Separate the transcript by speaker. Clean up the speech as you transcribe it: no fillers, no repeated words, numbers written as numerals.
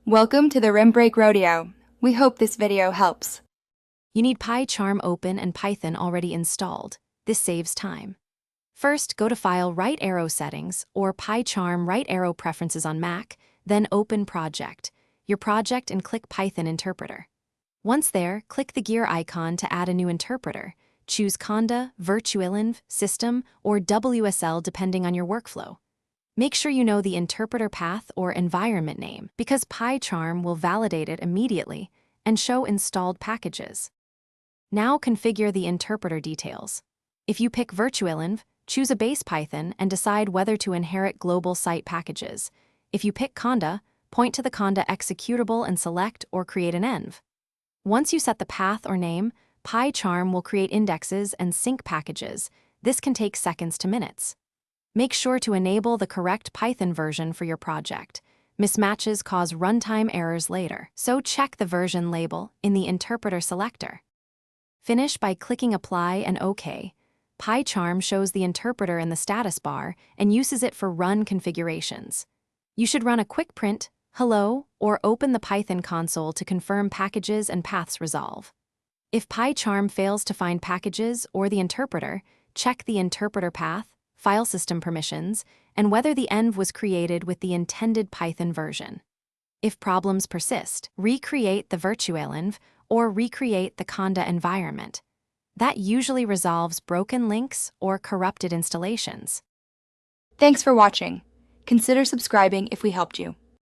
Speaker 1: Welcome to the Rim Break Rodeo. We hope this video helps.
Speaker 2: You need Pycharm open and Python already installed. This saves time. First, go to File Right Arrow Settings or Pycharm Right Arrow Preferences on Mac, then Open Project, your project, and click Python Interpreter. Once there, click the gear icon to add a new interpreter. Choose Conda, Virtualenv, System, or WSL depending on your workflow. Make sure you know the interpreter path or environment name because Pycharm will validate it immediately and show installed packages. Now configure the interpreter details. If you pick Virtualenv, choose a base Python and decide whether to inherit global site packages. If you pick Conda, point to the Conda executable and select or create an env. Once you set the path or name, Pycharm will create indexes and sync packages. This can take seconds to minutes. Make sure to enable the correct Python version for your project. Mismatches cause runtime errors later, so check the version label in the interpreter selector. Finish by clicking Apply and OK. Pycharm shows the interpreter in the status bar and uses it for run configurations. You should run a quick print, hello, or open the Python console to confirm packages and paths resolve. If Pycharm fails to find packages or the interpreter, check the interpreter path, file system permissions, and whether the env was created with the intended Python version. If problems persist, recreate the Virtualenv or recreate the Conda environment. That usually resolves broken links or corrupted installations.
Speaker 1: Thanks for watching. Consider subscribing if we helped you.